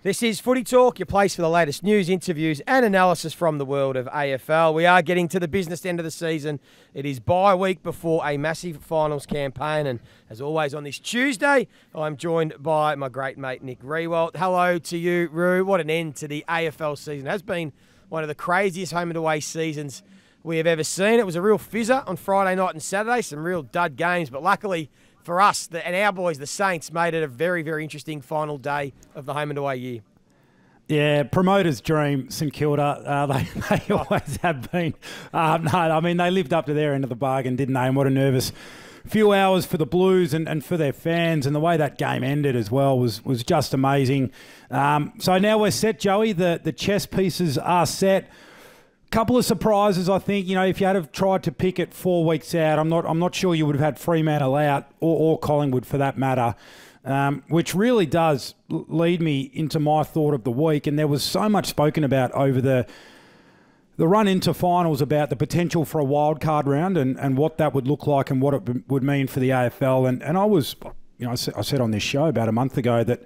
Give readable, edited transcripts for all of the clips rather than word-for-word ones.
This is Footy Talk, your place for the latest news, interviews and analysis from the world of AFL. We are getting to the business end of the season. It is bye week before a massive finals campaign. And as always on this Tuesday, I'm joined by my great mate, Nick Riewoldt. Hello to you, Roo. What an end to the AFL season. It has been one of the craziest home and away seasons we have ever seen. It was a real fizzer on Friday night and Saturday, some real dud games. But luckily for us and our boys, the Saints, made it a very, very interesting final day of the home and away year. Yeah, promoter's dream, St Kilda. They always have been. They lived up to their end of the bargain, didn't they? And what a nervous few hours for the Blues and for their fans. And the way that game ended as well was just amazing. So now we're set, Joey. The chess pieces are set. Couple of surprises, I think. You know, if you had have tried to pick it 4 weeks out, I'm not sure you would have had Fremantle out or Collingwood for that matter, which really does lead me into my thought of the week. And there was so much spoken about over the run into finals about the potential for a wildcard round and what that would look like and what it would mean for the AFL. And I was, I said on this show about a month ago that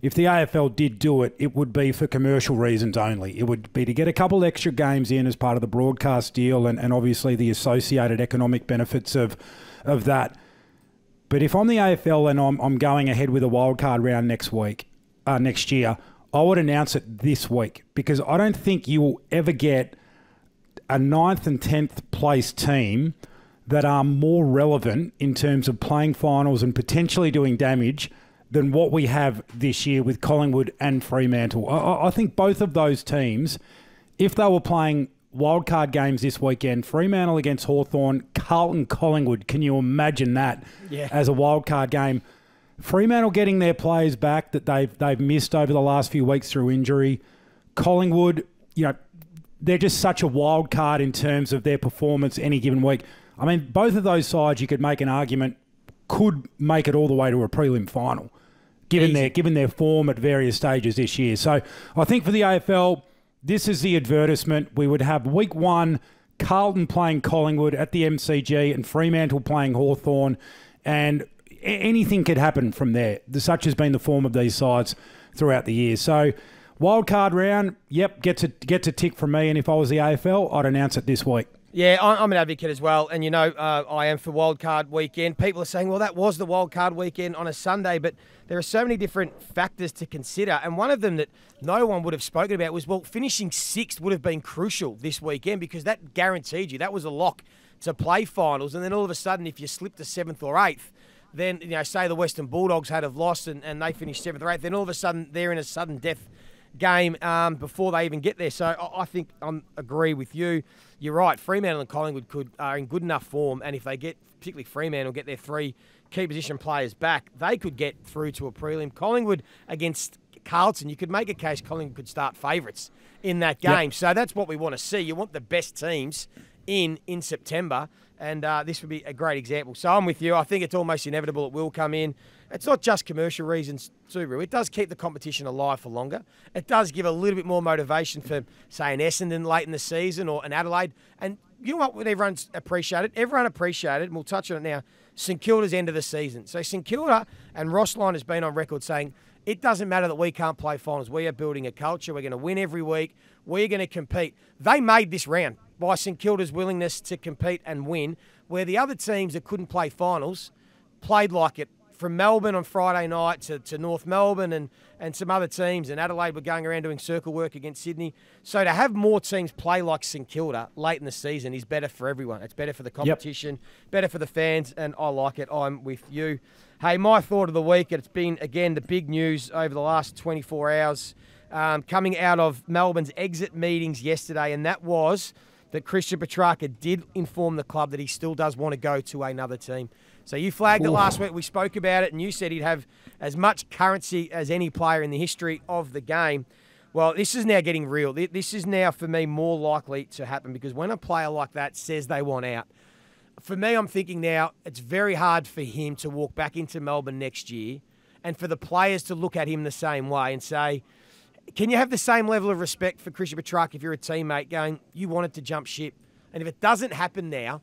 if the AFL did do it, it would be for commercial reasons only. It would be to get a couple extra games in as part of the broadcast deal and obviously the associated economic benefits of that. But if I'm the AFL and I'm going ahead with a wildcard round next year, I would announce it this week because I don't think you will ever get a 9th and 10th place team that are more relevant in terms of playing finals and potentially doing damage than what we have this year with Collingwood and Fremantle. I think both of those teams, if they were playing wildcard games this weekend, Fremantle against Hawthorn, Carlton, Collingwood, can you imagine that as a wildcard game? Fremantle getting their players back that they've missed over the last few weeks through injury. Collingwood, they're just such a wild card in terms of their performance any given week. I mean, both of those sides, you could make an argument, could make it all the way to a prelim final, given their form at various stages this year. So I think for the AFL, this is the advertisement. We would have week 1, Carlton playing Collingwood at the MCG and Fremantle playing Hawthorn, and anything could happen from there. Such has been the form of these sides throughout the year. So wildcard round, gets a tick from me, and if I was the AFL, I'd announce it this week. Yeah, I'm an advocate as well, and I am for Wildcard Weekend. People are saying, well, that was the Wildcard Weekend on a Sunday, but there are so many different factors to consider, and one of them that no one would have spoken about was, well, finishing 6th would have been crucial this weekend because that guaranteed you, that was a lock to play finals, and then all of a sudden, if you slipped to 7th or 8th, then, say the Western Bulldogs had have lost and they finished 7th or 8th, then all of a sudden they're in a sudden death game before they even get there. So I think I agree with you. You're right. Fremantle and Collingwood are in good enough form, and if they get, particularly Fremantle, get their 3 key position players back, they could get through to a prelim. Collingwood against Carlton, you could make a case Collingwood could start favourites in that game. Yep. So that's what we want to see. You want the best teams in September, and this would be a great example. So I'm with you. I think it's almost inevitable it will come in. It's not just commercial reasons too, Roo. It does keep the competition alive for longer. It does give a little bit more motivation for, say, an Essendon late in the season or an Adelaide. And you know what everyone's appreciated? Everyone appreciated, and we'll touch on it now, St Kilda's end of the season. So St Kilda and Ross Lyon has been on record saying, it doesn't matter that we can't play finals. We are building a culture. We're going to win every week. We're going to compete. They made this round by St Kilda's willingness to compete and win, where the other teams that couldn't play finals played like it. From Melbourne on Friday night to North Melbourne and some other teams, and Adelaide were going around doing circle work against Sydney. So to have more teams play like St Kilda late in the season is better for everyone. It's better for the competition, better for the fans, and I like it. I'm with you. Hey, my thought of the week, it's been, again, the big news over the last 24 hours coming out of Melbourne's exit meetings yesterday, and that was that Christian Petracca did inform the club that he still does want to go to another team. So you flagged it last week. We spoke about it, and you said he'd have as much currency as any player in the history of the game. Well, this is now getting real. This is now, for me, more likely to happen because when a player like that says they want out, for me, I'm thinking now it's very hard for him to walk back into Melbourne next year and for the players to look at him the same way and say, can you have the same level of respect for Christian Petracca if you're a teammate going, you wanted to jump ship? And if it doesn't happen now,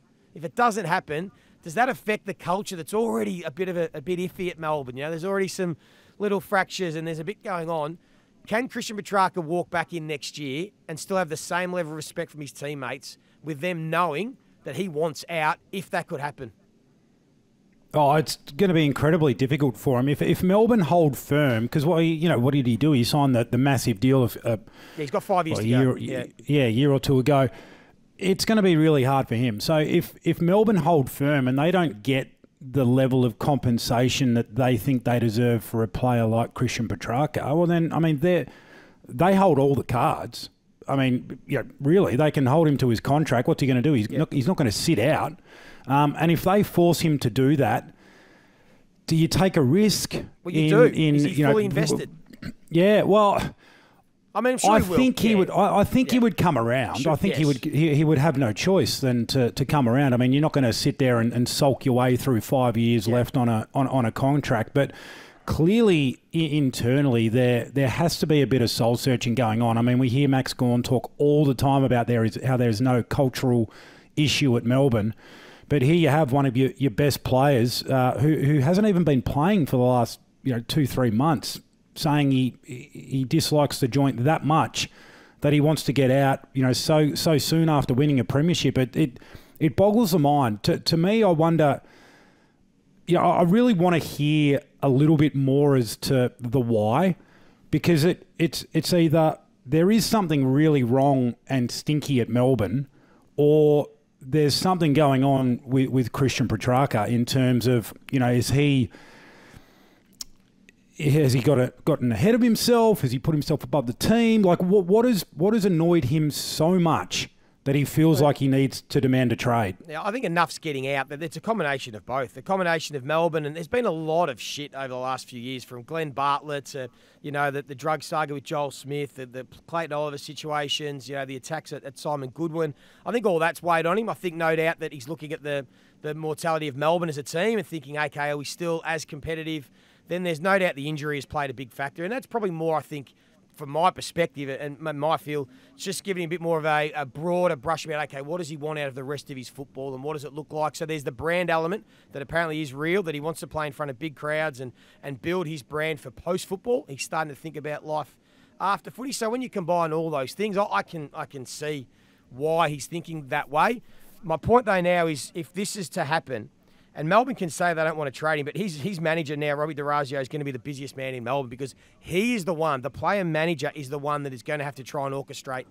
does that affect the culture that's already a bit iffy at Melbourne? There's already some little fractures and there's a bit going on. can Christian Petracca walk back in next year and still have the same level of respect from his teammates with them knowing that he wants out if that could happen? Oh, it's going to be incredibly difficult for him if Melbourne hold firm, because what did he do? He signed the massive deal of he's got 5 years to go. A year or two ago. It's going to be really hard for him. So if Melbourne hold firm and they don't get the level of compensation that they think they deserve for a player like Christian Petracca, well then, I mean, they hold all the cards. I mean, really, they can hold him to his contract. What's he going to do? He's not going to sit out. And if they force him to do that, do you take a risk? Well, you do. Is he fully invested? Yeah, well, I mean, I'm sure he will. I think he would come around. I think he would have no choice than to come around. I mean, you're not going to sit there and sulk your way through 5 years left on a contract, but clearly internally there has to be a bit of soul searching going on. I mean, we hear Max Gawn talk all the time about how there's no cultural issue at Melbourne. But here you have one of your best players who hasn't even been playing for the last 2-3 months, saying he dislikes the joint that much that he wants to get out so soon after winning a premiership. It boggles the mind. To me, I wonder. I really want to hear a little bit more as to the why, because it's either there is something really wrong and stinky at Melbourne, or there's something going on with Christian Petracca in terms of, has he gotten ahead of himself? Has he put himself above the team? Like, what has annoyed him so much that he feels like he needs to demand a trade? Yeah, I think enough's getting out. But it's a combination of both. The combination of Melbourne, and there's been a lot of shit over the last few years, from Glenn Bartlett to, the drug saga with Joel Smith, the Clayton Oliver situations, the attacks at Simon Goodwin. I think all that's weighed on him. I think no doubt that he's looking at the mortality of Melbourne as a team and thinking, okay, are we still as competitive? Then there's no doubt the injury has played a big factor. And that's probably more, I think, from my perspective and my feel, it's just giving him a bit more of a broader brush about, okay, what does he want out of the rest of his football and what does it look like? So there's the brand element that apparently is real, that he wants to play in front of big crowds and build his brand for post-football. He's starting to think about life after footy. So when you combine all those things, I can see why he's thinking that way. My point, though, now is if this is to happen, and Melbourne can say they don't want to trade him, but his manager now, Robbie DiRazio, is going to be the busiest man in Melbourne because he is the one, the player manager is the one that is going to have to try and orchestrate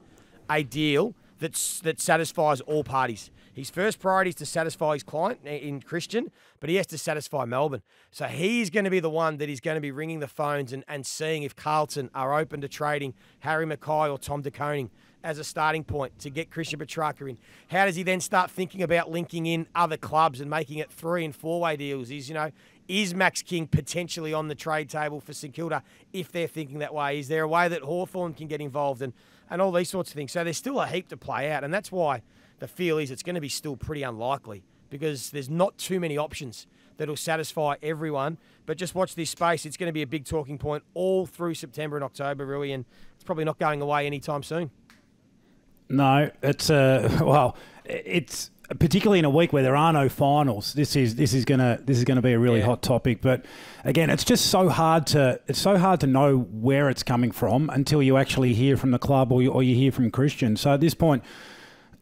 a deal that satisfies all parties. His first priority is to satisfy his client in Christian, but he has to satisfy Melbourne. So he's going to be the one that is going to be ringing the phones and seeing if Carlton are open to trading Harry Mackay or Tom De Koning as a starting point to get Christian Petracca in. How does he then start thinking about linking in other clubs and making it 3- and 4-way deals? Is Max King potentially on the trade table for St Kilda if they're thinking that way? Is there a way that Hawthorn can get involved and all these sorts of things? So there's still a heap to play out, and that's why the feel is it's going to be still pretty unlikely because there's not too many options that will satisfy everyone. But just watch this space. It's going to be a big talking point all through September and October, Rooey, and it's probably not going away anytime soon. No, it's it's particularly in a week where there are no finals. This is gonna be a really hot topic. But again, it's just so hard to know where it's coming from until you actually hear from the club or you hear from Christian. So at this point,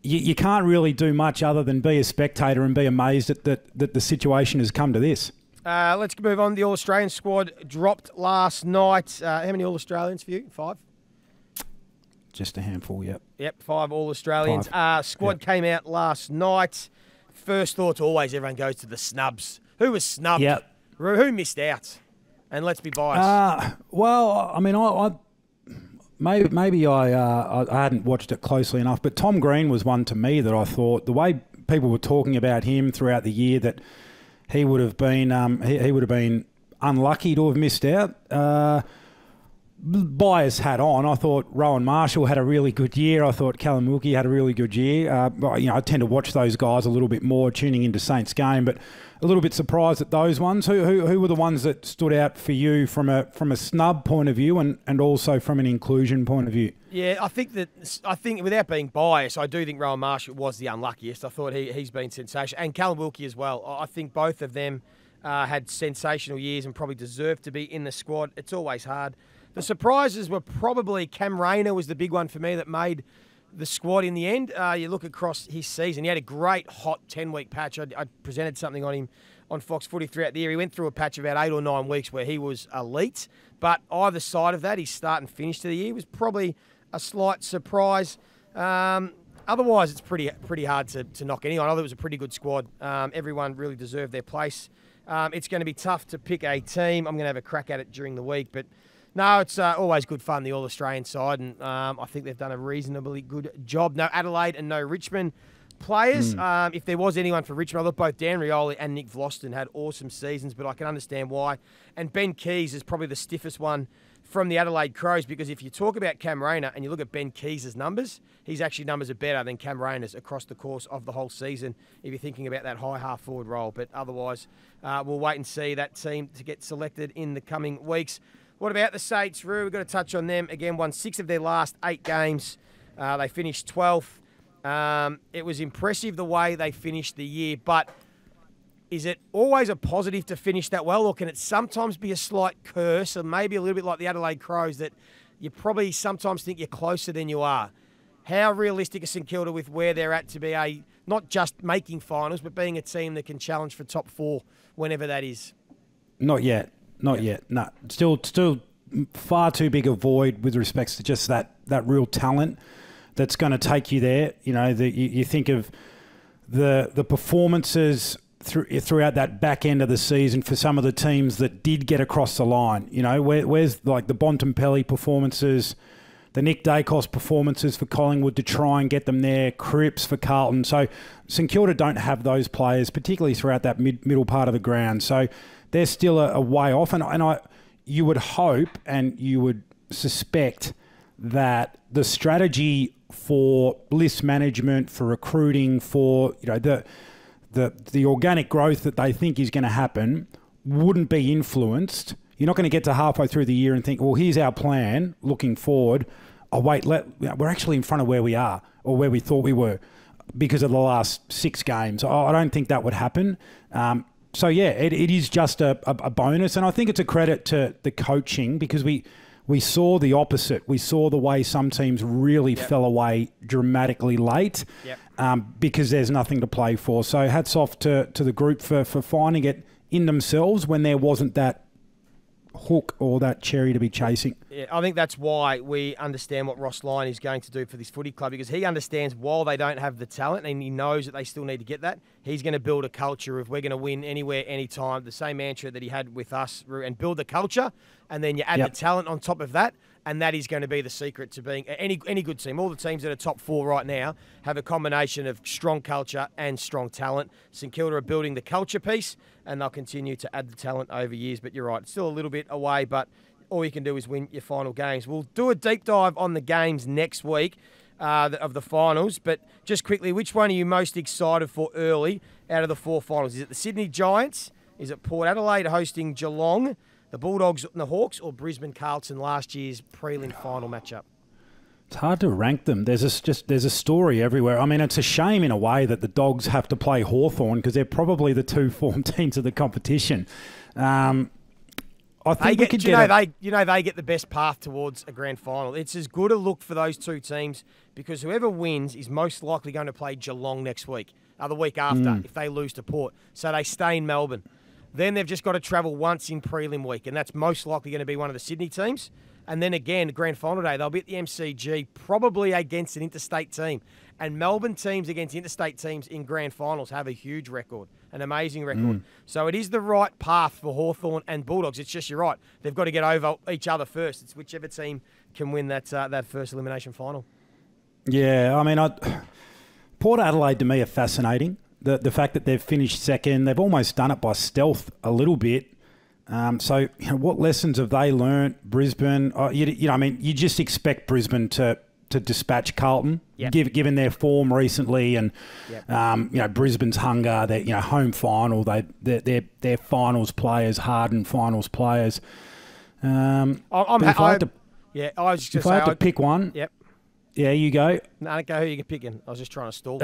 you can't really do much other than be a spectator and be amazed that the situation has come to this. Let's move on. The All-Australian squad dropped last night. How many All-Australians for you? 5? Just a handful, yep. Yep, 5 All-Australians. Squad came out last night. First thoughts always, everyone goes to the snubs. Who was snubbed? Yep. Who missed out? And let's be biased. Well, I mean, maybe I hadn't watched it closely enough, but Tom Green was one to me that I thought, the way people were talking about him throughout the year, that he would have been he would have been unlucky to have missed out. Bias hat on. I thought Rowan Marshall had a really good year. I thought Callum Wilkie had a really good year. I tend to watch those guys a little bit more tuning into Saints game, but a little bit surprised at those ones. Who were the ones that stood out for you from a snub point of view and also from an inclusion point of view? Yeah, I think without being biased, I do think Rowan Marshall was the unluckiest. I thought he's been sensational, and Callum Wilkie as well. I think both of them had sensational years and probably deserved to be in the squad. It's always hard. The surprises were probably Cam Rayner was the big one for me that made the squad in the end. You look across his season, he had a great hot 10-week patch. I presented something on him on Fox Footy throughout the year. He went through a patch of about 8 or 9 weeks where he was elite. But either side of that, his start and finish to the year was probably a slight surprise. Otherwise, it's pretty hard to knock anyone. I thought it was a pretty good squad. Everyone really deserved their place. It's going to be tough to pick a team. I'm going to have a crack at it during the week. But no, it's always good fun, the All-Australian side. And I think they've done a reasonably good job. No Adelaide and no Richmond players. If there was anyone for Richmond, I thought both Dan Riewoldt and Nick Vlosten had awesome seasons, but I can understand why. And Ben Keys is probably the stiffest one from the Adelaide Crows, because if you talk about Cam Rayner and you look at Ben Keys' numbers, his actually numbers are better than Cam Rayner's across the course of the whole season, if you're thinking about that high half-forward role. But otherwise, we'll wait and see that team to get selected in the coming weeks. What about the Saints, Roo? We've got to touch on them. Again, won 6 of their last 8 games. They finished 12th. It was impressive the way they finished the year, but is it always a positive to finish that well, or can it sometimes be a slight curse, and maybe a little bit like the Adelaide Crows, that you probably sometimes think you're closer than you are? How realistic is St Kilda with where they're at to be not just making finals, but being a team that can challenge for top 4 whenever that is? Not yet. Not yet. No. Still far too big a void with respects to just that real talent that's going to take you there. You know, you think of the performances throughout that back end of the season for some of the teams that did get across the line. You know, where's like the Bontempelli performances, the Nick Dacos performances for Collingwood to try and get them there, Cripps for Carlton. So St Kilda don't have those players, particularly throughout that middle part of the ground. So they're still a way off. And you would hope and you would suspect that the strategy for list management, for recruiting, for the organic growth that they think is going to happen wouldn't be influenced. You're not going to get to halfway through the year and think, well, here's our plan looking forward. Oh, wait, we're actually in front of where we are or where we thought we were because of the last 6 games. I don't think that would happen. So, yeah, it is just a bonus. And I think it's a credit to the coaching, because we saw the opposite. We saw the way some teams really fell away dramatically late because there's nothing to play for. So hats off to the group for finding it in themselves when there wasn't that hook or that cherry to be chasing. Yeah, I think that's why we understand what Ross Lyon is going to do for this footy club, because he understands while they don't have the talent and he knows that they still need to get that, he's going to build a culture of we're going to win anywhere, anytime, the same mantra that he had with us, and build the culture, and then you add the talent on top of that, and that is going to be the secret to being any good team. All the teams that are top 4 right now have a combination of strong culture and strong talent. St Kilda are building the culture piece, and they'll continue to add the talent over years. But you're right, it's still a little bit away, but all you can do is win your final games. We'll do a deep dive on the games next week of the finals. But just quickly, which one are you most excited for early out of the 4 finals? Is it the Sydney Giants? Is it Port Adelaide hosting Geelong, the Bulldogs and the Hawks, or Brisbane Carlton, last year's prelim final matchup? It's hard to rank them. There's a story everywhere. I mean, it's a shame in a way that the Dogs have to play Hawthorn, because they're probably the 2 form teams of the competition. I think they get the best path towards a grand final. It's as good a look for those 2 teams, because whoever wins is most likely going to play Geelong next week, the week after, if they lose to Port. So they stay in Melbourne. Then they've just got to travel once in prelim week, and that's most likely going to be one of the Sydney teams. And then again, grand final day, they'll be at the MCG, probably against an interstate team. And Melbourne teams against interstate teams in grand finals have a huge record, an amazing record. So it is the right path for Hawthorn and Bulldogs. It's just, you're right, they've got to get over each other first. It's whichever team can win that first elimination final. Yeah, I mean, Port Adelaide to me are fascinating. The fact that they've finished second, they've almost done it by stealth a little bit. So, what lessons have they learnt? Brisbane, you just expect Brisbane to dispatch Carlton, given their form recently, and Brisbane's hunger. Their home final, they're finals players, hardened finals players. I was just going to say, I had to pick one. Yep. Yeah, you go. No, don't go who you're picking. I was just trying to stall.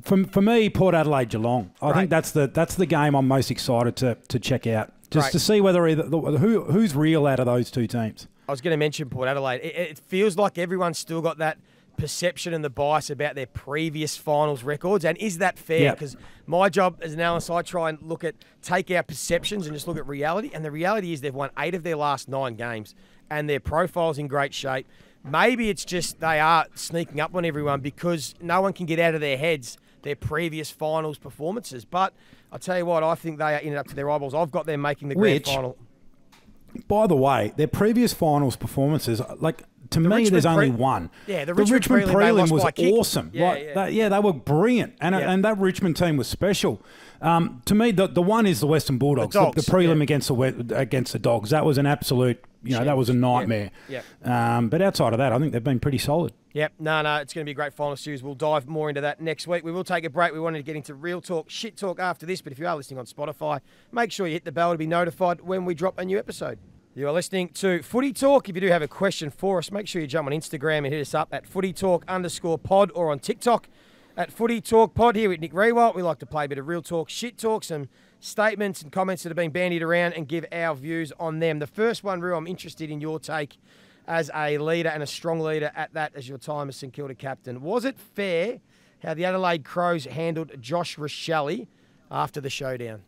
For me, Port Adelaide Geelong. I think that's the game I'm most excited to check out. Just to see whether who's real out of those 2 teams. was going to mention Port Adelaide. It feels like everyone's still got that perception and the bias about their previous finals records. And is that fair? Because my job as an analyst, I try and take our perceptions and just look at reality. And the reality is they've won 8 of their last 9 games and their profile's in great shape. Maybe it's just they are sneaking up on everyone because no one can get out of their heads their previous finals performances. But I'll tell you what, I think they are in it up to their eyeballs. I've got them making the grand final. By the way, their previous finals performances, to me, there's only one. Yeah, the Richmond prelim was awesome. Yeah, they were brilliant, and that Richmond team was special. To me, the one is the Western Bulldogs, the prelim against the Dogs. That was an absolute, that was a nightmare. But outside of that, I think they've been pretty solid. Yep. No, it's going to be a great final series. We'll dive more into that next week. We will take a break. We wanted to get into real talk, shit talk after this, but if you are listening on Spotify, make sure you hit the bell to be notified when we drop a new episode. You are listening to Footy Talk. If you do have a question for us, make sure you jump on Instagram and hit us up at footytalk_pod or on TikTok at Footy Talk Pod. Here with Nick Riewoldt, we like to play a bit of real talk, shit talk, some statements and comments that have been bandied around and give our views on them. The first one, Roo, I'm interested in your take as a leader and a strong leader at that as your time as St Kilda captain. Was it fair how the Adelaide Crows handled Josh Rochelle after the showdown?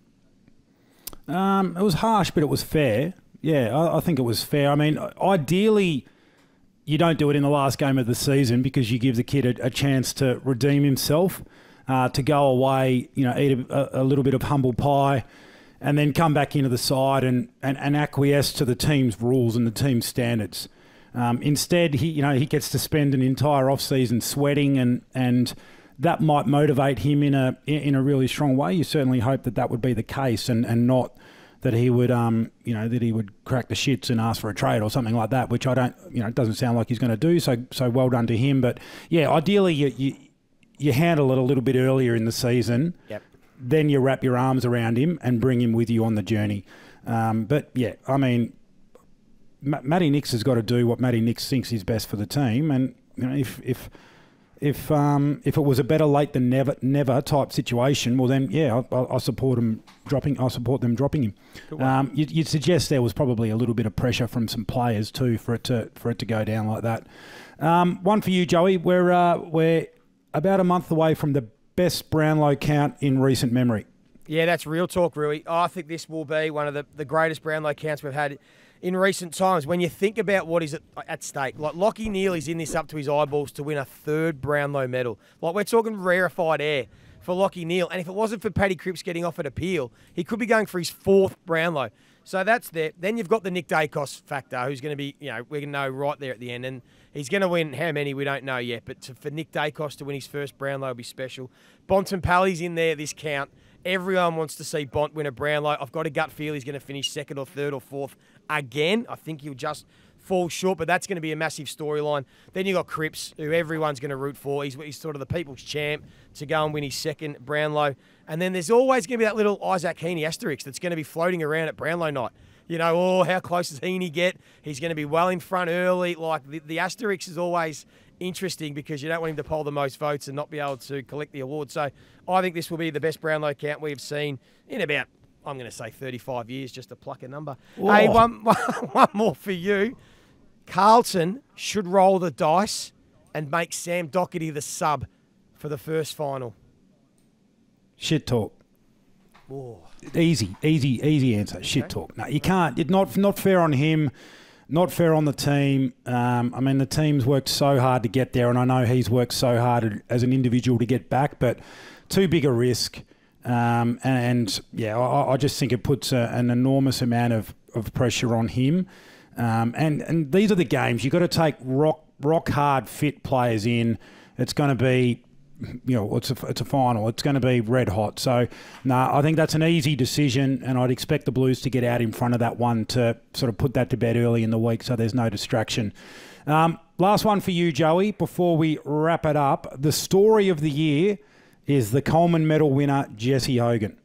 It was harsh, but it was fair. Yeah, I think it was fair. I mean, ideally, you don't do it in the last game of the season because you give the kid a chance to redeem himself, to go away, eat a little bit of humble pie, and then come back into the side and acquiesce to the team's rules and the team's standards. Instead, he gets to spend an entire off-season sweating, and that might motivate him in a really strong way. You certainly hope that would be the case, and not that he would that he would crack the shits and ask for a trade or something like that, which I don't, it doesn't sound like he's going to do. So well done to him. But yeah, ideally you handle it a little bit earlier in the season. Yep. Then you wrap your arms around him and bring him with you on the journey. But yeah, I mean, Matty Nicks has got to do what Matty Nicks thinks is best for the team, and if it was a better late than never type situation, well then yeah, I support them dropping. I support them dropping him. You'd suggest there was probably a little bit of pressure from some players too for it to go down like that. One for you, Joey. We're about a month away from the best Brownlow count in recent memory. Yeah, that's real talk, Rooey. I think this will be one of the greatest Brownlow counts we've had in recent times. When you think about what is at stake, like Lachie Neale is in this up to his eyeballs to win a 3rd Brownlow medal. Like, we're talking rarefied air for Lachie Neale. And if it wasn't for Paddy Cripps getting off at appeal, he could be going for his 4th Brownlow. So that's there. Then you've got the Nick Dacos factor, who's going to be, we're going to know right there at the end. And he's going to win how many, we don't know yet. But for Nick Dacos to win his first Brownlow will be special. Bontempelli's in there this count. Everyone wants to see Bont win a Brownlow. I've got a gut feel he's going to finish 2nd or 3rd or 4th again. I think he'll just fall short, but that's going to be a massive storyline. Then you've got Cripps, who everyone's going to root for. He's sort of the people's champ to go and win his 2nd Brownlow. And then there's always going to be that little Isaac Heaney asterisk that's going to be floating around at Brownlow night. How close does Heaney get? He's going to be well in front early. Like, the asterisk is always interesting because you don't want him to poll the most votes and not be able to collect the award. So I think this will be the best Brownlow count we've seen in about, I'm going to say 35 years, just to pluck a number. Whoa. Hey, one more for you. Carlton should roll the dice and make Sam Doherty the sub for the first final. Shit talk. Whoa. Easy answer. Okay. Shit talk. No, you can't. It's not fair on him. Not fair on the team. I mean, the team's worked so hard to get there, and I know he's worked so hard as an individual to get back, but too big a risk. I just think it puts an enormous amount of pressure on him. And these are the games. You've got to take rock hard fit players in. It's going to be, it's a final. It's going to be red hot. So, I think that's an easy decision, and I'd expect the Blues to get out in front of that one to sort of put that to bed early in the week so there's no distraction. Last one for you, Joey, before we wrap it up. The story of the year is the Coleman Medal winner, Jesse Hogan.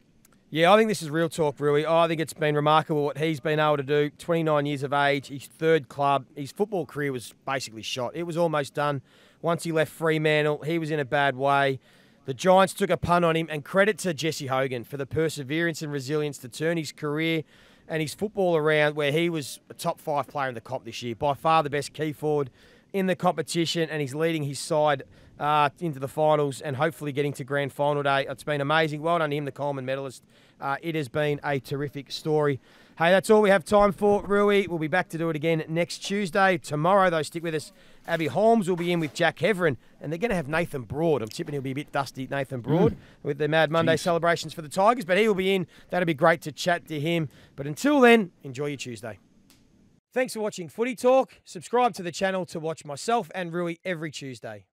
Yeah, I think this is real talk, Rooey. I think it's been remarkable what he's been able to do. 29 years of age, his 3rd club. His football career was basically shot. It was almost done. Once he left Fremantle, he was in a bad way. The Giants took a punt on him, and credit to Jesse Hogan for the perseverance and resilience to turn his career and his football around where he was a top 5 player in the comp this year. By far the best key forward in the competition, and he's leading his side into the finals and hopefully getting to grand final day. It's been amazing. Well done to him, the Coleman medalist. It has been a terrific story. Hey, that's all we have time for, Rooey. We'll be back to do it again next Tuesday. Tomorrow, though, stick with us. Abby Holmes will be in with Jack Heverin, and they're going to have Nathan Broad. I'm tipping he'll be a bit dusty, Nathan Broad, with the Mad Monday celebrations for the Tigers, but he will be in. That'll be great to chat to him. But until then, enjoy your Tuesday. Thanks for watching Footy Talk. Subscribe to the channel to watch myself and Rooey every Tuesday.